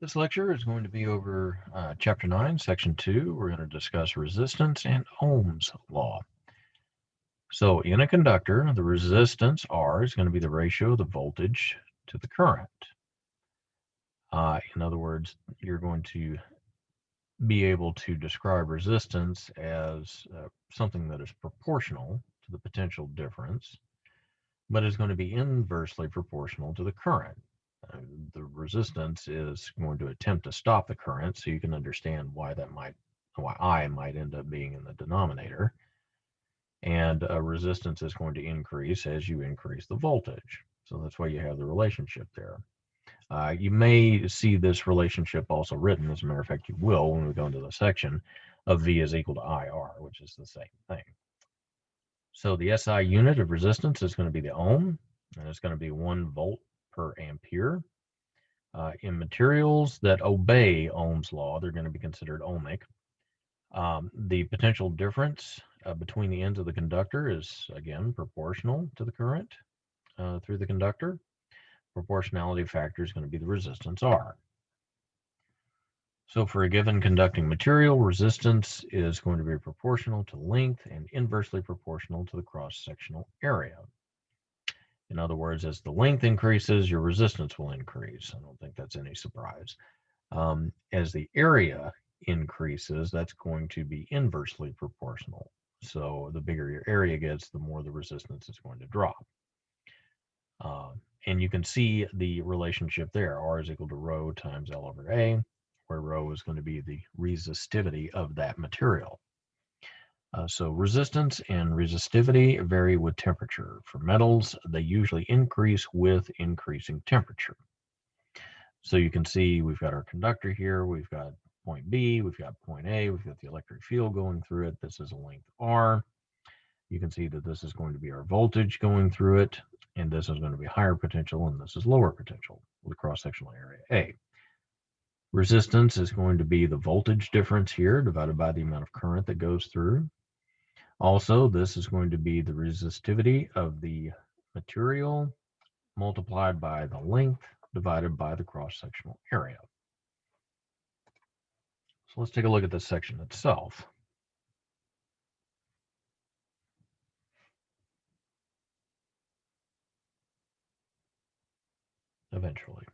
This lecture is going to be over Chapter 9, Section 2. We're going to discuss resistance and Ohm's law. So in a conductor, the resistance R is going to be the ratio of the voltage to the current. In other words, you're going to be able to describe resistance as something that is proportional to the potential difference, but is going to be inversely proportional to the current. The resistance is going to attempt to stop the current, so you can understand why I might end up being in the denominator. And resistance is going to increase as you increase the voltage. So that's why you have the relationship there. You may see this relationship also written, as a matter of fact, you will when we go into the section of V is equal to IR, which is the same thing. So the SI unit of resistance is going to be the ohm, and it's going to be 1 volt per ampere. In materials that obey Ohm's law, they're going to be considered ohmic. The potential difference between the ends of the conductor is, again, proportional to the current through the conductor. Proportionality factor is going to be the resistance R. So for a given conducting material, resistance is going to be proportional to length and inversely proportional to the cross-sectional area. In other words, as the length increases, your resistance will increase. I don't think that's any surprise. As the area increases, that's going to be inversely proportional. So the bigger your area gets, the more the resistance is going to drop. And you can see the relationship there. R is equal to rho times L over A, where rho is going to be the resistivity of that material. So resistance and resistivity vary with temperature. For metals, they usually increase with increasing temperature. So you can see we've got our conductor here, we've got point B, we've got point A, we've got the electric field going through it. This is a length R. You can see that this is going to be our voltage going through it, and this is going to be higher potential, and this is lower potential with a cross-sectional area A. Resistance is going to be the voltage difference here divided by the amount of current that goes through. Also, this is going to be the resistivity of the material multiplied by the length divided by the cross-sectional area. So let's take a look at this section itself. Eventually.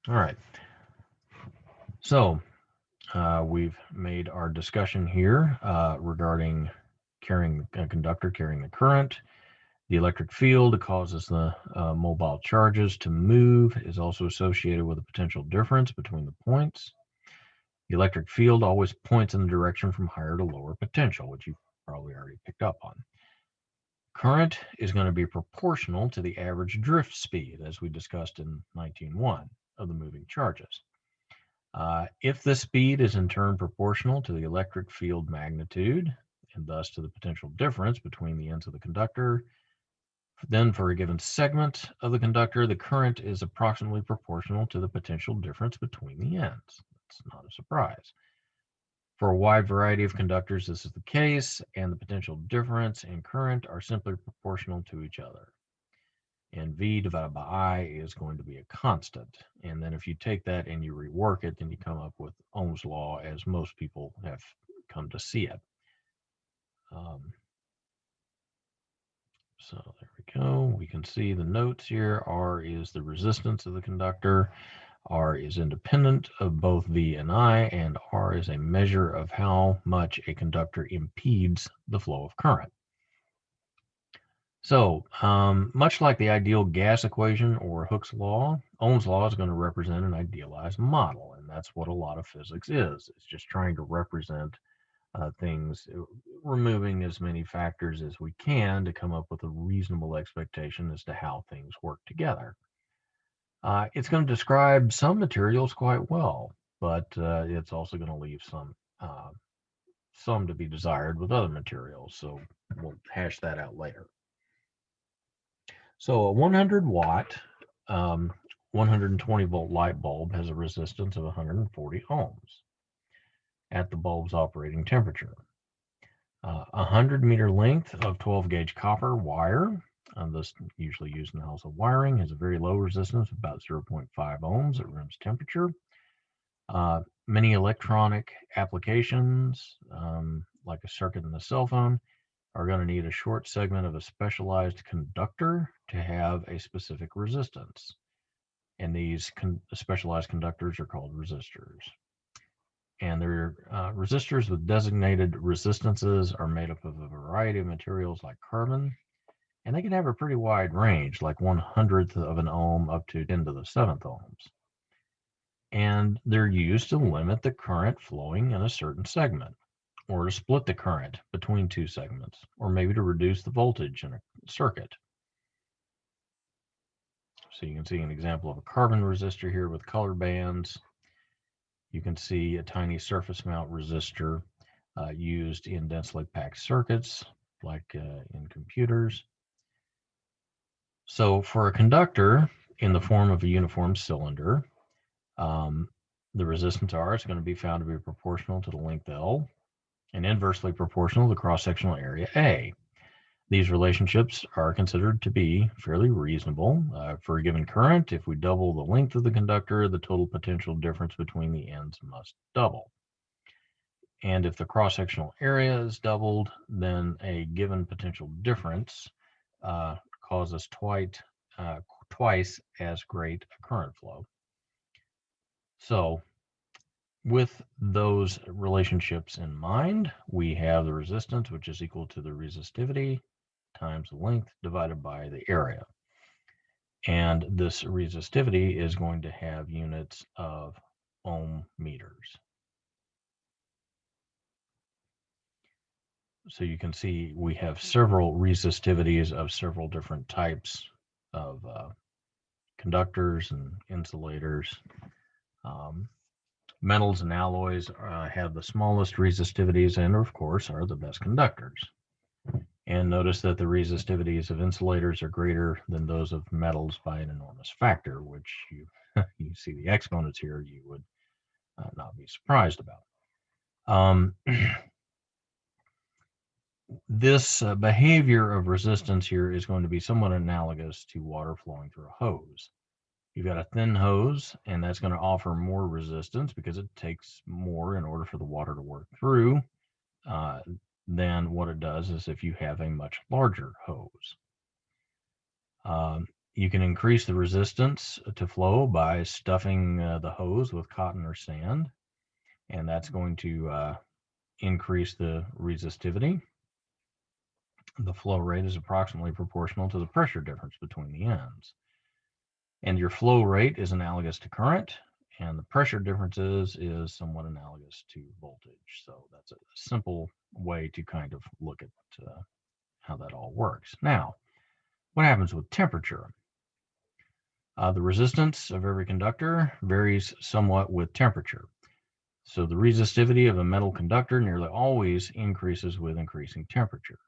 All right. So we've made our discussion here regarding carrying a conductor carrying the current. The electric field causes the mobile charges to move, is also associated with a potential difference between the points. The electric field always points in the direction from higher to lower potential, which you've probably already picked up on. Current is going to be proportional to the average drift speed, as we discussed in 19.1 of the moving charges. If the speed is in turn proportional to the electric field magnitude, and thus to the potential difference between the ends of the conductor, then for a given segment of the conductor, the current is approximately proportional to the potential difference between the ends. That's not a surprise. For a wide variety of conductors, this is the case, and the potential difference in current are simply proportional to each other. And V divided by I is going to be a constant. And then if you take that and you rework it, then you come up with Ohm's law as most people have come to see it. So there we go. We can see the notes here. R is the resistance of the conductor. R is independent of both V and I, and R is a measure of how much a conductor impedes the flow of current. So much like the ideal gas equation or Hooke's law, Ohm's law is going to represent an idealized model, and that's what a lot of physics is. It's just trying to represent things, removing as many factors as we can to come up with a reasonable expectation as to how things work together. It's going to describe some materials quite well, but it's also going to leave some to be desired with other materials. So we'll hash that out later. So a 100 watt, 120 volt light bulb has a resistance of 140 ohms at the bulb's operating temperature. 100 meter length of 12 gauge copper wire This usually used in household wiring, has a very low resistance, about 0.5 ohms at room temperature. Many electronic applications, like a circuit in the cell phone, are going to need a short segment of a specialized conductor to have a specific resistance. And these specialized conductors are called resistors. And they're resistors with designated resistances are made up of a variety of materials like carbon, and they can have a pretty wide range, like 1/100th of an ohm up to 10 to the 7th ohms. And they're used to limit the current flowing in a certain segment, or to split the current between two segments, or maybe to reduce the voltage in a circuit. So you can see an example of a carbon resistor here with color bands. You can see a tiny surface mount resistor used in densely packed circuits, like in computers. So for a conductor in the form of a uniform cylinder, the resistance R is going to be found to be proportional to the length L and inversely proportional to the cross-sectional area A. These relationships are considered to be fairly reasonable. For a given current, if we double the length of the conductor, the total potential difference between the ends must double. And if the cross-sectional area is doubled, then a given potential difference causes twice as great a current flow. So with those relationships in mind, we have the resistance, which is equal to the resistivity times the length divided by the area. And this resistivity is going to have units of ohm meters. So you can see we have several resistivities of several different types of conductors and insulators. Metals and alloys have the smallest resistivities and, of course, are the best conductors. And notice that the resistivities of insulators are greater than those of metals by an enormous factor, which you see the exponents here, you would not be surprised about. This behavior of resistance here is going to be somewhat analogous to water flowing through a hose. You've got a thin hose, and that's going to offer more resistance because it takes more in order for the water to work through than what it does is if you have a much larger hose. You can increase the resistance to flow by stuffing the hose with cotton or sand, and that's going to increase the resistivity. The flow rate is approximately proportional to the pressure difference between the ends. And your flow rate is analogous to current, and the pressure differences is somewhat analogous to voltage. So that's a simple way to kind of look at how that all works. Now, what happens with temperature? The resistance of every conductor varies somewhat with temperature. So the resistivity of a metal conductor nearly always increases with increasing temperatures.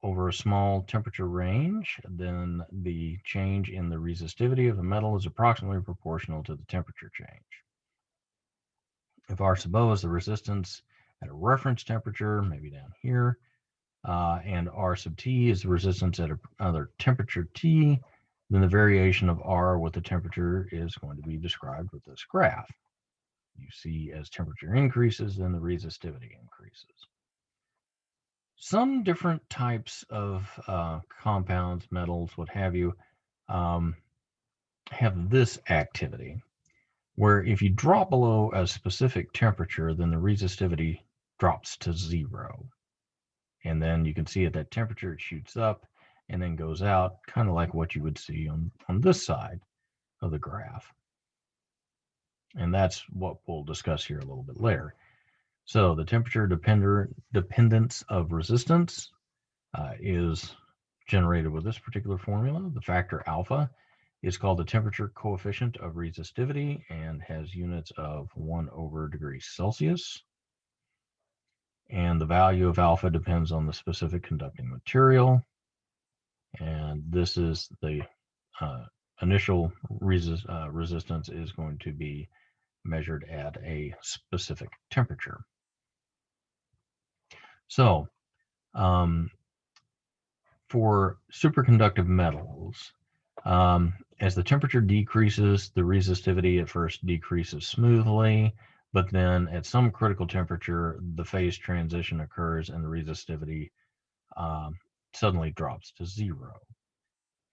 Over a small temperature range, then the change in the resistivity of a metal is approximately proportional to the temperature change. If R sub O is the resistance at a reference temperature, maybe down here, and R sub T is the resistance at another temperature T, then the variation of R with the temperature is going to be described with this graph. You see as temperature increases, then the resistivity increases. Some different types of compounds, metals, what have you, have this activity, where if you drop below a specific temperature, then the resistivity drops to 0. And then you can see at that temperature, it shoots up and then goes out, kind of like what you would see on this side of the graph. And that's what we'll discuss here a little bit later. So the temperature dependence of resistance is generated with this particular formula. The factor alpha is called the temperature coefficient of resistivity and has units of 1/degrees Celsius. And the value of alpha depends on the specific conducting material. And this is the initial resistance is going to be measured at a specific temperature. So For superconductive metals, as the temperature decreases, the resistivity at first decreases smoothly, but then at some critical temperature, the phase transition occurs and the resistivity suddenly drops to zero.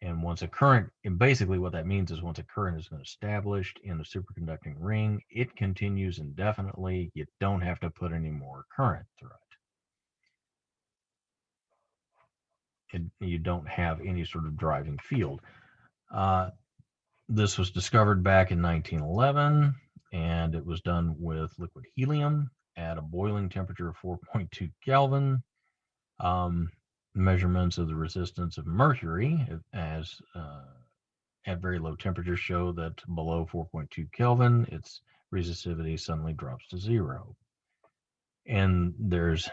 And once a current, and basically what that means is once a current has been established in a superconducting ring, it continues indefinitely. You don't have to put any more current through it. You don't have any sort of driving field. This was discovered back in 1911, and it was done with liquid helium at a boiling temperature of 4.2 Kelvin. Measurements of the resistance of mercury as at very low temperatures show that below 4.2 Kelvin, its resistivity suddenly drops to zero. And there's,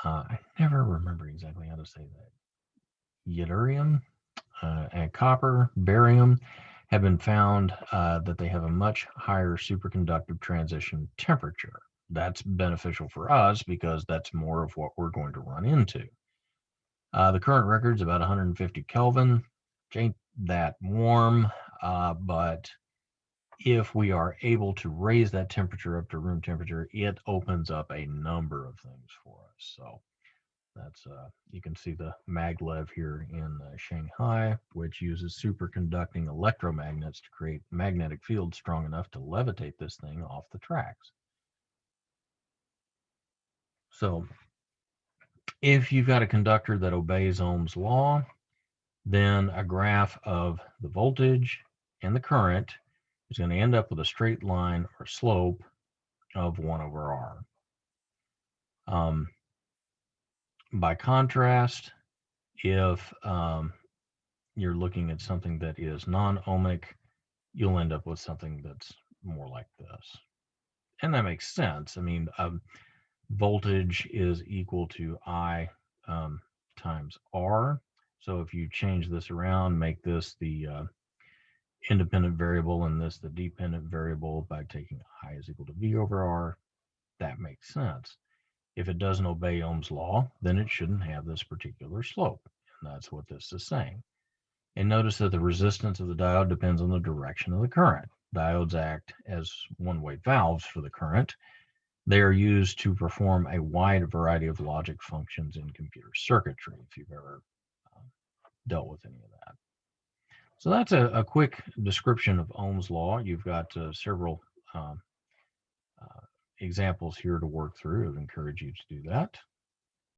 I never remember exactly how to say that, yttrium and copper, barium, have been found that they have a much higher superconductive transition temperature. That's beneficial for us because that's more of what we're going to run into. The current record's about 150 Kelvin. Which ain't that warm, but if we are able to raise that temperature up to room temperature, it opens up a number of things for us. So that's you can see the maglev here in Shanghai, which uses superconducting electromagnets to create magnetic fields strong enough to levitate this thing off the tracks. So if you've got a conductor that obeys Ohm's law, then a graph of the voltage and the current is going to end up with a straight line or slope of 1 over R. By contrast, if you're looking at something that is non-ohmic, you'll end up with something that's more like this. And that makes sense. I mean, voltage is equal to I times R. So if you change this around, make this the independent variable and this the dependent variable by taking I is equal to V over R, that makes sense. If it doesn't obey Ohm's law, then it shouldn't have this particular slope. And that's what this is saying. And notice that the resistance of the diode depends on the direction of the current. Diodes act as one-way valves for the current. They are used to perform a wide variety of logic functions in computer circuitry, if you've ever dealt with any of that. So that's a quick description of Ohm's law. You've got several examples here to work through. I would encourage you to do that.